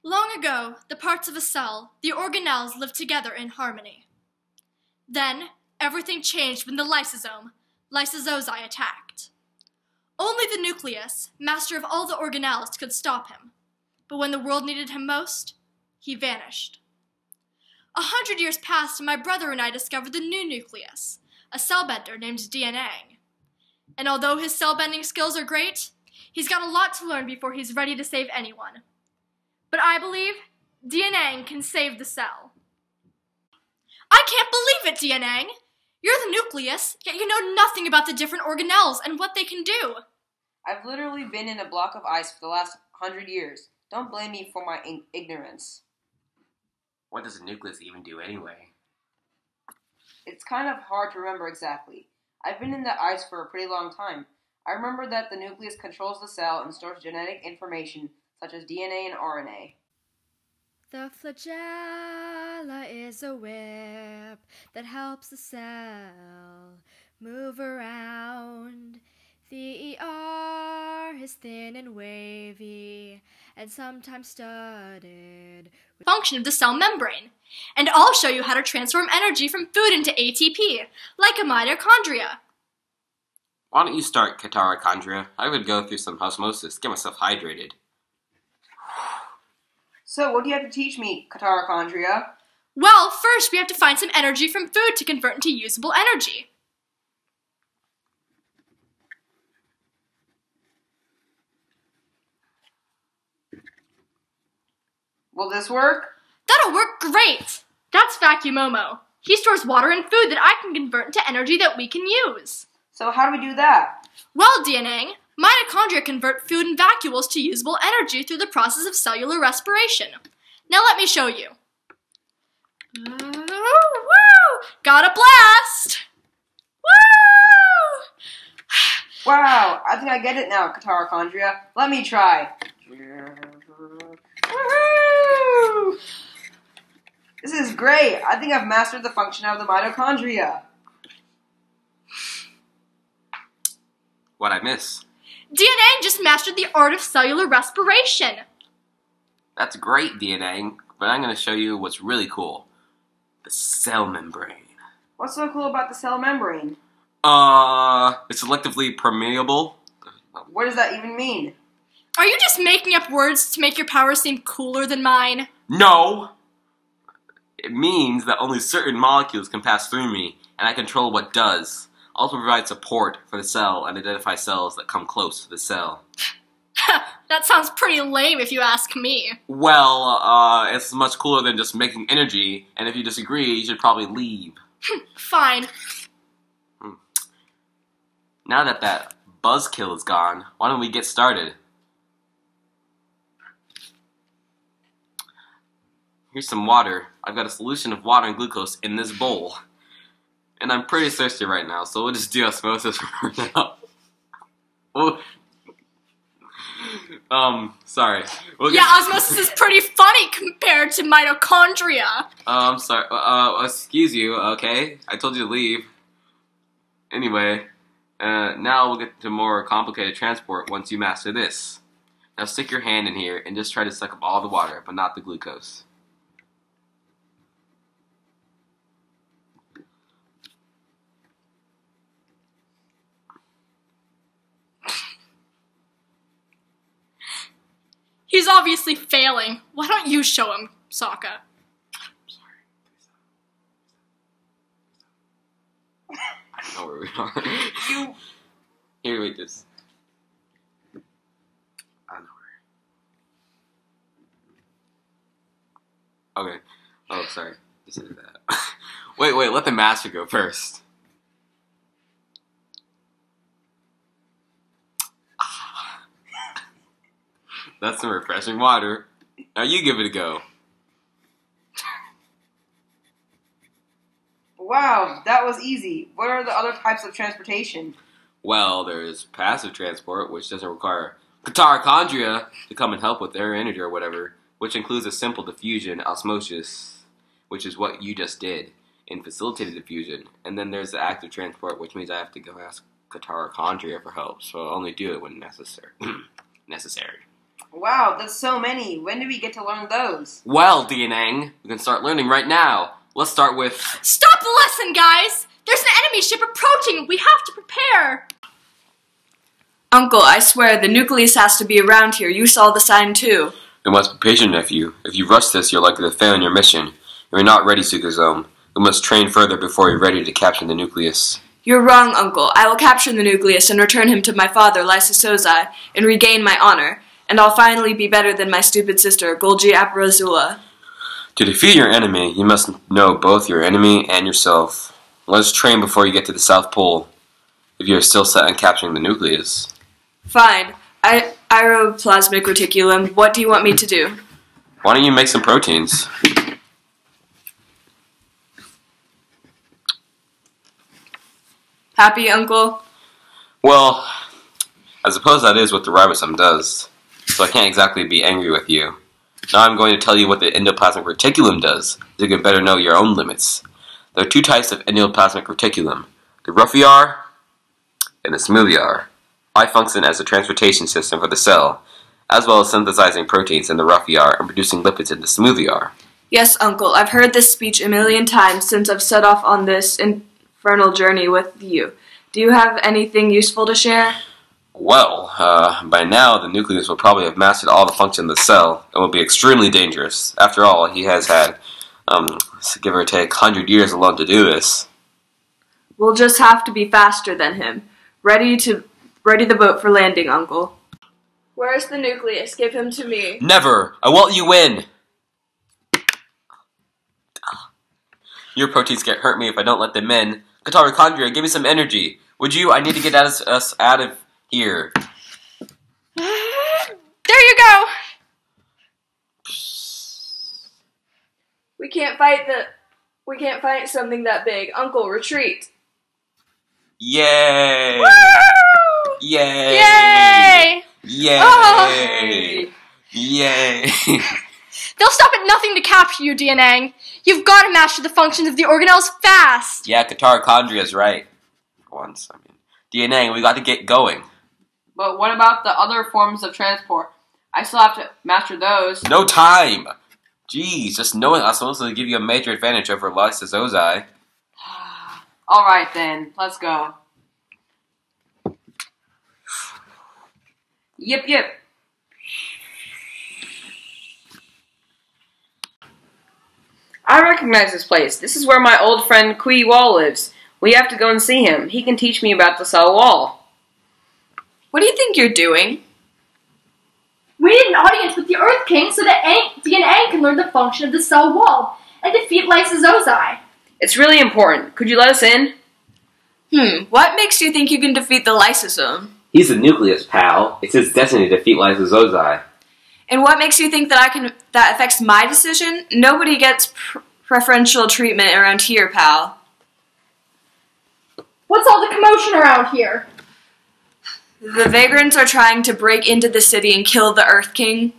Long ago, the parts of a cell, the organelles, lived together in harmony. Then, everything changed when the lysozyme attacked. Only the nucleus, master of all the organelles, could stop him. But when the world needed him most, he vanished. 100 years passed and my brother and I discovered the new nucleus, a cellbender named DNA. And although his cell-bending skills are great, he's got a lot to learn before he's ready to save anyone. But I believe DNA can save the cell. I can't believe it, DNA! You're the nucleus, yet you know nothing about the different organelles and what they can do. I've literally been in a block of ice for the last 100 years. Don't blame me for my ignorance. What does a nucleus even do anyway? It's kind of hard to remember exactly. I've been in the ice for a pretty long time. I remember that the nucleus controls the cell and stores genetic information, such as DNA and RNA. The flagella is a whip that helps the cell move around. The ER is thin and wavy and sometimes studded with the function of the cell membrane. And I'll show you how to transform energy from food into ATP, like a mitochondria. Why don't you start, Cataracondia? I would go through some osmosis, get myself hydrated. So, what do you have to teach me, Cataracondia? Well, first we have to find some energy from food to convert into usable energy. Will this work? That'll work great! That's Vacuumomo. He stores water and food that I can convert into energy that we can use. So how do we do that? Well, DNA, mitochondria convert food and vacuoles to usable energy through the process of cellular respiration. Now let me show you. Woo! Got a blast! Woo! Wow, I think I get it now, Cataracondia. Let me try. Woohoo! This is great. I think I've mastered the function of the mitochondria. What'd I miss? DNA just mastered the art of cellular respiration. That's great, DNA, but I'm going to show you what's really cool. The cell membrane. What's so cool about the cell membrane? It's selectively permeable. What does that even mean? Are you just making up words to make your powers seem cooler than mine? No! It means that only certain molecules can pass through me, and I control what does. Also provide support for the cell and identify cells that come close to the cell. That sounds pretty lame if you ask me. Well, it's much cooler than just making energy, and if you disagree, you should probably leave. Fine. Now that buzzkill is gone, why don't we get started? Here's some water. I've got a solution of water and glucose in this bowl. And I'm pretty thirsty right now, so we'll just do osmosis for now. Sorry. Osmosis is pretty funny compared to mitochondria. Sorry. Excuse you, okay? I told you to leave. Anyway, now we'll get to more complicated transport once you master this. Now stick your hand in here and just try to suck up all the water, but not the glucose. He's obviously failing. Why don't you show him, Sokka? I don't know where we are. Here, wait, this. I know where. Okay. Oh, sorry. Just did that. Wait, let the master go first. That's some refreshing water. Now you give it a go. Wow, that was easy. What are the other types of transportation? Well, there's passive transport, which doesn't require Cataracondia to come and help with their energy or whatever, which includes a simple diffusion, osmosis, which is what you just did, in facilitated diffusion. And then there's the active transport, which means I have to go ask Cataracondia for help, so I'll only do it when necessary. Wow, that's so many. When do we get to learn those? Well, DNA, we can start learning right now. Let's start with... Stop the lesson, guys! There's an enemy ship approaching! We have to prepare! Uncle, I swear, the Nucleus has to be around here. You saw the sign too. You must be patient, nephew. If you rush this, you're likely to fail in your mission. You're not ready, Sukazome. We must train further before you're ready to capture the Nucleus. You're wrong, Uncle. I will capture the Nucleus and return him to my father, Lysosozai, and regain my honor. And I'll finally be better than my stupid sister, Golgi Aparazula. To defeat your enemy, you must know both your enemy and yourself. Let us train before you get to the South Pole, if you are still set on capturing the Nucleus. Fine. Aeroplasmic reticulum, what do you want me to do? Why don't you make some proteins? Happy, Uncle? Well, I suppose that is what the ribosome does, so I can't exactly be angry with you. Now I'm going to tell you what the endoplasmic reticulum does, so you can better know your own limits. There are two types of endoplasmic reticulum, the rough ER and the smooth ER. I function as a transportation system for the cell, as well as synthesizing proteins in the rough ER and producing lipids in the smooth ER. Yes, Uncle, I've heard this speech a million times since I've set off on this infernal journey with you. Do you have anything useful to share? Well, by now the Nucleus will probably have mastered all the functions of the cell and will be extremely dangerous. After all, he has had, give or take, 100 years alone to do this. We'll just have to be faster than him. Ready the boat for landing, Uncle. Where's the Nucleus? Give him to me. Never! I won't you win! Your proteins can't hurt me if I don't let them in. Mitochondria, give me some energy. Would you? I need to get us out of here. There you go! We can't fight something that big. Uncle, retreat. Yay! Woo! Yay! Yay! Yay! Oh. Yay! They'll stop at nothing to capture you, DNA. You've got to master the functions of the organelles fast. Yeah, Mitochondria's right. For once, DNA, we got to get going. But what about the other forms of transport? I still have to master those. No time! Jeez, just knowing I'm supposed to give you a major advantage over Lysosozai. Alright then, let's go. Yip. I recognize this place. This is where my old friend Kui Wall lives. We have to go and see him. He can teach me about the cell wall. What do you think you're doing? We need an audience with the Earth King so that DNA can learn the function of the cell wall and defeat Lysosozai. It's really important. Could you let us in? What makes you think you can defeat the lysosome? He's the Nucleus, pal. It's his destiny to defeat Lysosozai. And what makes you think that that affects my decision? Nobody gets preferential treatment around here, pal. What's all the commotion around here? The vagrants are trying to break into the city and kill the Earth King.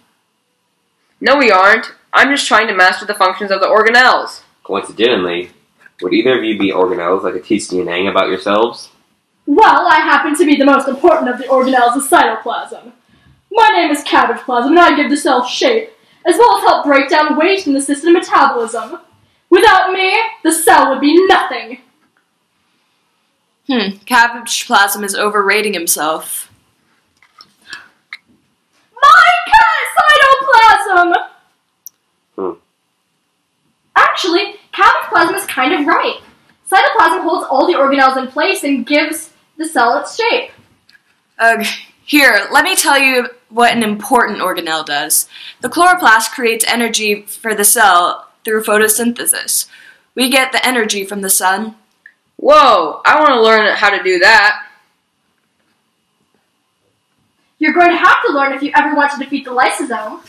No, we aren't. I'm just trying to master the functions of the organelles. Coincidentally, would either of you be organelles I could teach DNA about yourselves? Well, I happen to be the most important of the organelles of cytoplasm. My name is cabbage plasm, and I give the cell shape, as well as help break down waste in the system metabolism. Without me, the cell would be nothing. Cabbage plasm is overrating himself. My cytoplasm! Actually, cabbage plasm is kind of right. Cytoplasm holds all the organelles in place and gives the cell its shape. Here, let me tell you what an important organelle does. The chloroplast creates energy for the cell through photosynthesis. We get the energy from the sun. Whoa, I want to learn how to do that. You're going to have to learn if you ever want to defeat the lysosome.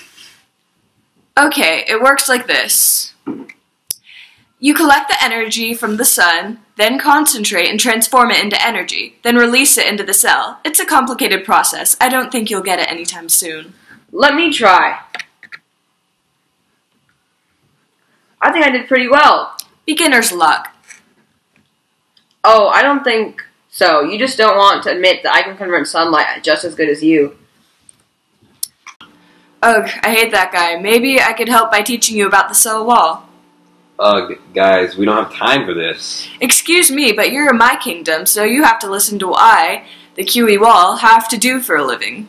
Okay, it works like this. You collect the energy from the sun, then concentrate and transform it into energy, then release it into the cell. It's a complicated process. I don't think you'll get it anytime soon. Let me try. I think I did pretty well. Beginner's luck. Oh, I don't think so. You just don't want to admit that I can convert sunlight just as good as you. Ugh, I hate that guy. Maybe I could help by teaching you about the cell wall. Ugh, guys, we don't have time for this. Excuse me, but you're in my kingdom, so you have to listen to what I, the QE Wall, have to do for a living.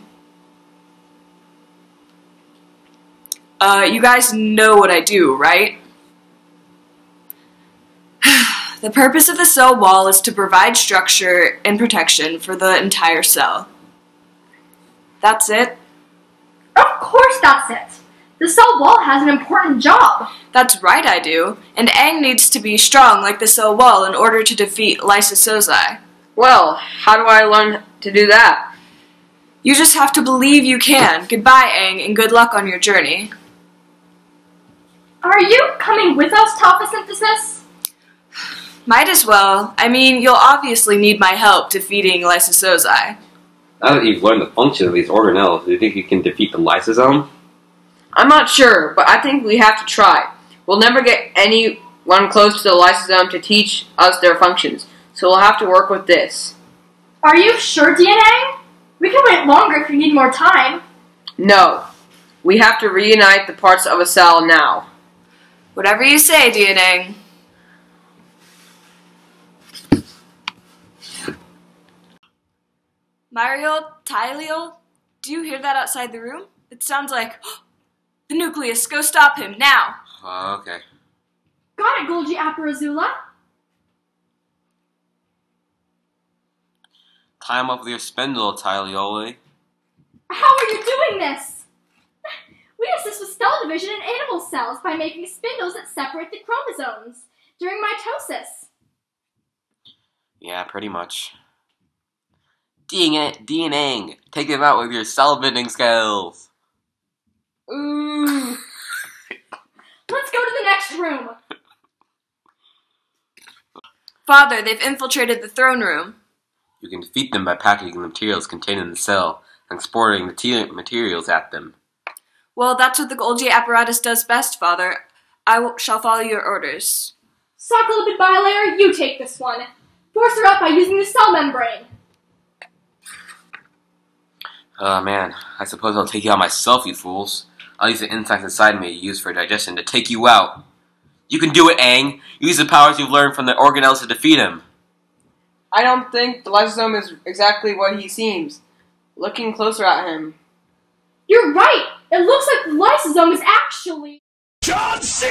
You guys know what I do, right? The purpose of the cell wall is to provide structure and protection for the entire cell. That's it? Of course that's it. The cell wall has an important job. That's right, I do. And Aang needs to be strong like the cell wall in order to defeat Lysosozai. Well, how do I learn to do that? You just have to believe you can. Goodbye, Aang, and good luck on your journey. Are you coming with us to photosynthesis? Might as well. I mean, you'll obviously need my help defeating Lysosozai. Now that you've learned the function of these organelles, do you think you can defeat the lysosome? I'm not sure, but I think we have to try. We'll never get anyone close to the lysosome to teach us their functions, so we'll have to work with this. Are you sure, DNA? We can wait longer if you need more time. No. We have to reunite the parts of a cell now. Whatever you say, DNA. Mario, Tyleo, do you hear that outside the room? It sounds like, the Nucleus, go stop him, now! Okay. Got it, Golgi Aparazula. Time up with your spindle, Tylioli. How are you doing this? We assist with cell division in animal cells by making spindles that separate the chromosomes during mitosis. Yeah, pretty much. DNA, take them out with your cell bending skills. Ooh. Let's go to the next room. Father, they've infiltrated the throne room. You can defeat them by packaging the materials contained in the cell and exporting the materials at them. Well, that's what the Golgi apparatus does best, Father. I shall follow your orders. Soccolipid bilayer, you take this one. Force her up by using the cell membrane. Oh man, I suppose I'll take you out myself, you fools. I'll use the enzymes inside me used for digestion to take you out. You can do it, Aang. Use the powers you've learned from the organelles to defeat him. I don't think the lysosome is exactly what he seems. Looking closer at him. You're right. It looks like the lysosome is actually... John C.